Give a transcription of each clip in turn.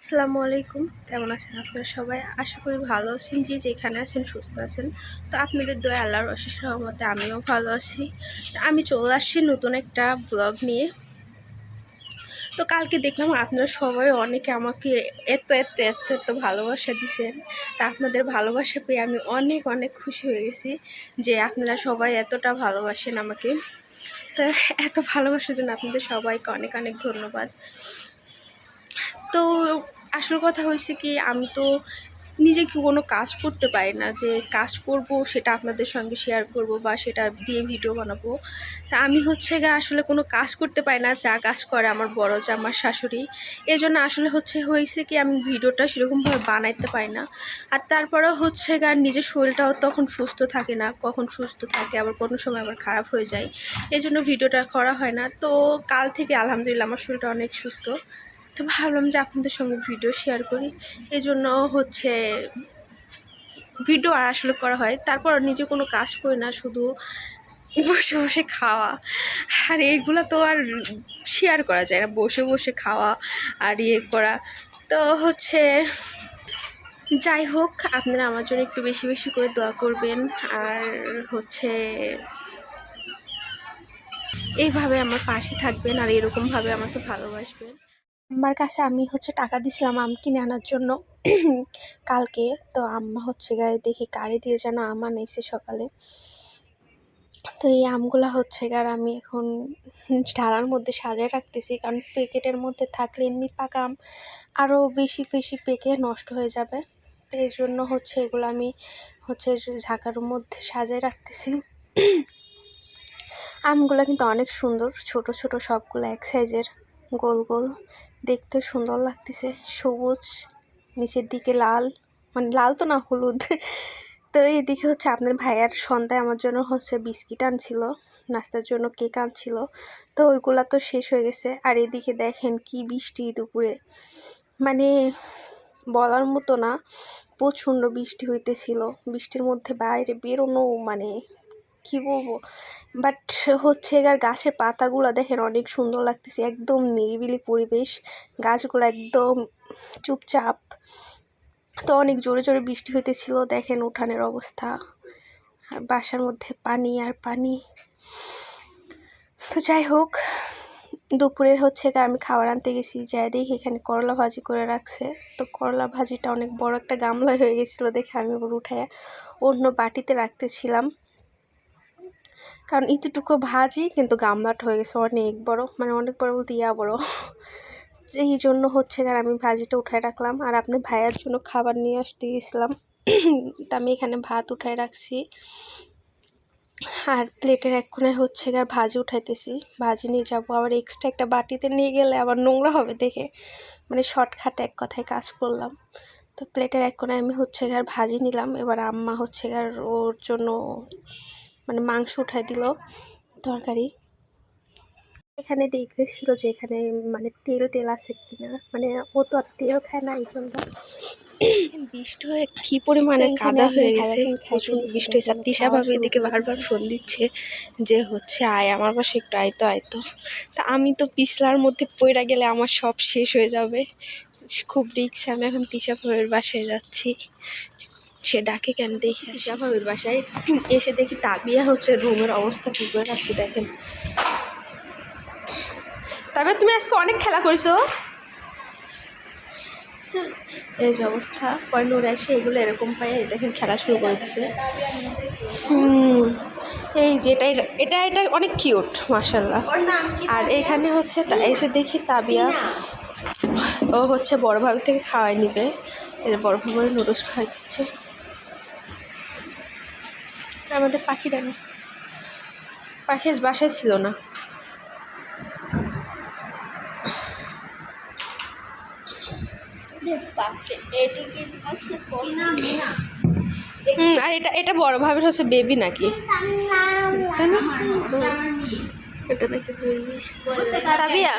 আসসালামু আলাইকুম। কেমন আছেন আপনারা সবাই? আশা করি ভালো আছেন। যে যেখানে আছেন সুস্থ আছেন। তো আপনাদের দয়া আল্লাহর অশেষ রহমতে আমিও ভালো আছি। আমি চলে আসছি নতুন একটা ব্লগ নিয়ে। তো কালকে দেখলাম আপনারা সবাই অনেকে আমাকে এত ভালোবাসা দিছেন। তা আপনাদের ভালোবাসা পেয়ে আমি অনেক অনেক খুশি হয়ে গেছি যে আপনারা সবাই এতটা ভালোবাসেন আমাকে। তো এত ভালোবাসার জন্য আপনাদের সবাইকে অনেক অনেক ধন্যবাদ। তো আসল কথা হয়েছে কি, আমি তো নিজে কি কোনো কাজ করতে পারি না, যে কাজ করব সেটা আপনাদের সঙ্গে শেয়ার করব বা সেটা দিয়ে ভিডিও বানাবো। তা আমি আসলে কোনো কাজ করতে পারি না, যা কাজ করে আমার বড় যে আমার শাশুড়ি। এই জন্য আসলে হয়েছে কি, আমি ভিডিওটা সেরকমভাবে বানাইতে পারি না। আর তারপরেও নিজের শরীরটাও তখন সুস্থ থাকে না, কখন সুস্থ থাকে আবার কোনো সময় আবার খারাপ হয়ে যায়। এই জন্য ভিডিওটা করা হয় না। তো কাল থেকে আলহামদুলিল্লাহ আমার শরীরটা অনেক সুস্থ। তো ভাবলাম যে আপনাদের সঙ্গে ভিডিও শেয়ার করি। এই জন্য ভিডিও আর আসলে করা হয়। তারপর নিজে কোনো কাজ করি না, শুধু বসে বসে খাওয়া। আর এইগুলো তো আর শেয়ার করা যায় না, বসে বসে খাওয়া আর করা। তো যাই হোক, আপনারা আমার জন্য একটু বেশি বেশি করে দোয়া করবেন। আর এইভাবে আমার পাশে থাকবেন আর এরকমভাবে আমাকে ভালোবাসবেন। আমার কাছে আমি টাকা দিছিলাম আম কিনে আনার জন্য কালকে। তো আম্মা গায়ে দেখি গাড়ি দিয়ে যেন আম আনাইছে সকালে। তো এই আমগুলা আমি এখন ঢালার মধ্যে সাজায় রাখতেছি, কারণ প্যাকেটের মধ্যে থাকলে এমনি পাকা আম আরও বেশি বেশি পেকে নষ্ট হয়ে যাবে। তো এই জন্য এগুলো আমি ঝাঁকার মধ্যে সাজায় রাখতেছি। আমগুলো কিন্তু অনেক সুন্দর, ছোট ছোট সবগুলো এক সাইজের, গোল গোল, দেখতে সুন্দর লাগতেছে। সবুজ, নিচের দিকে লাল, মানে লাল তো না, হলুদ। তো এইদিকে আপনার ভাইয়ার সন্ধ্যায় আমার জন্য বিস্কিট আনছিল, নাস্তার জন্য কেক আনছিল। তো ওইগুলা তো শেষ হয়ে গেছে। আর এদিকে দেখেন কি বৃষ্টি দুপুরে, মানে বলার মতো না, প্রচণ্ড বৃষ্টি হইতেছিল। বৃষ্টির মধ্যে বাইরে বেরোনো মানে কি বলবো। বাট গাছের পাতাগুলো দেখেন অনেক সুন্দর লাগতেছে, একদম নিরিবিলি পরিবেশ, গাছগুলো একদম চুপচাপ। তো অনেক জোরে জোরে বৃষ্টি হইতেছিল, দেখেন উঠানের অবস্থা, আর বাসার মধ্যে পানি আর পানি। তো যাই হোক, দুপুরের আমি খাবার আনতে গেছি, যাই দেখি এখানে করলা ভাজি করে রাখছে। তো করলা ভাজিটা অনেক বড় একটা গামলায় হয়ে গেছিলো দেখে আমি ওর উঠায় অন্য বাটিতে রাখতেছিলাম, কারণ এতটুকু ভাজি কিন্তু গামলাটা হয়ে গেছে অনেক বড়, মানে অনেক বড় বলতে বড়। এই জন্য আর আমি ভাজিটা উঠায় রাখলাম। আর আপনার ভাইয়ার জন্য খাবার নিয়ে আসতে গেছিলাম। তা আমি এখানে ভাত উঠায় রাখছি, আর প্লেটের এক কোণায় আর ভাজি উঠাইতেছি। ভাজি নিয়ে যাবো, আবার এক্সট্রা একটা বাটিতে নিয়ে গেলে আবার নোংরা হবে দেখে, মানে শর্টকাট এক কথায় কাজ করলাম। তো প্লেটের এক কোণায় আমি আর ভাজি নিলাম। এবার আম্মা আর ওর জন্য মানে মাংস উঠাই দিল, তরকারি। এখানে দেখতেছিল যে এখানে মানে তেল আছে কিনা, মানে ও তো আর তেল খায় না, এই জন্য বৃষ্টি হয়ে কি পরিমাণে কাদা হয়ে গেছে, প্রচুর বৃষ্টি হয়েছে। আর তিশা ভাবে এদিকে বারবার ফোন দিচ্ছে যে আয় আমার পাশে একটু, আয়তো। তা আমি তো পিছলার মধ্যে পড়ে গেলে আমার সব শেষ হয়ে যাবে, খুব রিক্স। আমি এখন তিশা ভাবের বাসায় যাচ্ছি, সে ডাকে কেন দেখি। তিশা ভাবের বাসায় এসে দেখি তাবিয়া রুমের অবস্থা কি করে রাখছি দেখেন। তবে তুমি আজকে অনেক খেলা করেছো, এই যে অবস্থা। পরে নোরে এসে এগুলো এরকম পায়ে দেখেন খেলা শুরু করে দিচ্ছে। এই যে এটা অনেক কিউট মাশাআল্লাহ। আর এখানে এসে দেখি তাবিয়া ও বড় ভাবি থেকে খাওয়াই নিবে, এই যে বড় ভাবি নুডলস খাওয়াই দিচ্ছে। আমাদের পাখিটা নেই, পাখি বাসায় ছিল না। আর এটা বড় ভাবের বেবি নাকি, তাই না? এটা নাকি তাবিয়া,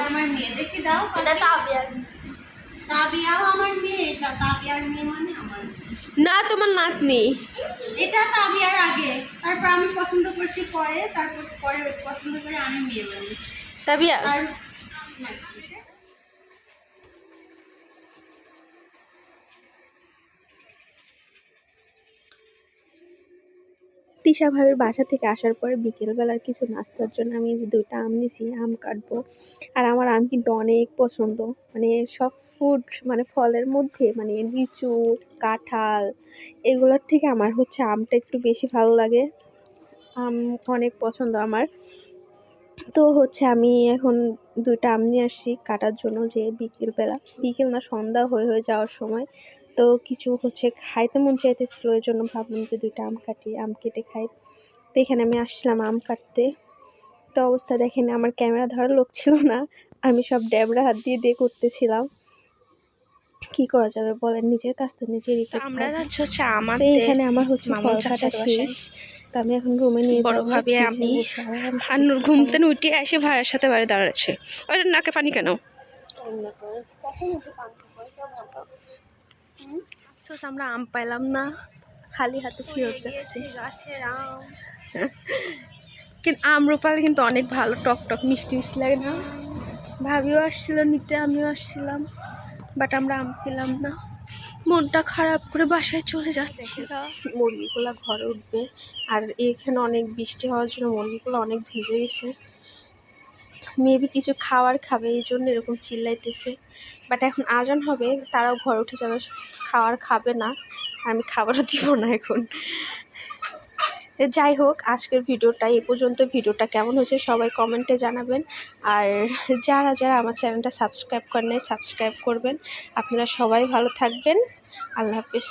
না তোমার নাতনি, এটা তাবিয়ার আগে, তারপর আমি পছন্দ করছি পরে, তারপর পরে পছন্দ করে আমি মেয়ে বানিয়েছি তাবিয়া। তিশা ভাবির বাসা থেকে আসার পরে বিকেলবেলার কিছু নাস্তার জন্য আমি 2টা আম নিছি, আম কাটবো। আর আমার আম কিন্তু অনেক পছন্দ, মানে সব ফুড মানে ফলের মধ্যে মানে লিচু, কাঁঠাল এগুলোর থেকে আমার হচ্ছে আমটা একটু বেশি ভালো লাগে। আম অনেক পছন্দ আমার। তো হচ্ছে আমি এখন 2টা আম নিয়ে আসছি কাটার জন্য, যে বিকেল না সন্ধ্যা হয়ে যাওয়ার সময়। তো কিছু হচ্ছে খাইতে মন চাইতেছিল, ওই জন্য ভাবলাম যে 2টা আম কাটি, আম কেটে খাই। তো এখানে আমি আসছিলাম আম কাটতে। তো অবস্থা দেখেন, আমার ক্যামেরা ধরার লোক ছিল না, আমি সব ড্যাবরা হাত দিয়ে করতেছিলাম। কি করা যাবে বলেন, নিজের কাজ তো নিজেরই করতে আমরা হবে। যাচ্ছি হচ্ছে তো আমাদের এখানে আমার হচ্ছে মামুন ফল কাটা চাচার বাসায়। শেষ। তো আমি এখন রুমে নিয়ে বড় যাবো, ভাবি ফ্রিজে আমি বসে আরাম আর করে নূর খাবো। ঘুমতে উঠে এসে ভাইয়ের সাথে বাড়ি দাঁড়াচ্ছে। ওই নাকে পানি কেন? আমরা আম পাইলাম না, খালি হাতে ফেরত যাচ্ছি। গাছের আম কিন্তু আমরুপাল কিন্তু অনেক ভালো, টক টক মিষ্টি মিষ্টি লাগে না? ভাবিও আসছিল নিতে, আমিও আসছিলাম, বাট আমরা আম পেলাম না। মনটা খারাপ করে বাসায় চলে যাচ্ছি। মুরগিগুলো ঘরে উঠবে, আর এখানে অনেক বৃষ্টি হওয়ার জন্য মুরগিগুলো অনেক ভিজে গেছে। মেবি কিছু খাবার খাবে, এই জন্য এরকম চিল্লাইতেছে। বাট এখন আজান হবে, তারাও ঘরে উঠে যাবে, খাবার খাবে না, আমি খাবারও দিব না এখন। যাই হোক, আজকের ভিডিওটা এই পর্যন্ত। ভিডিওটা কেমন হয়েছে সবাই কমেন্টে জানাবেন। আর যারা আমার চ্যানেলটা সাবস্ক্রাইব করেন নাই, সাবস্ক্রাইব করবেন। আপনারা সবাই ভালো থাকবেন। আল্লাহ হাফিজ।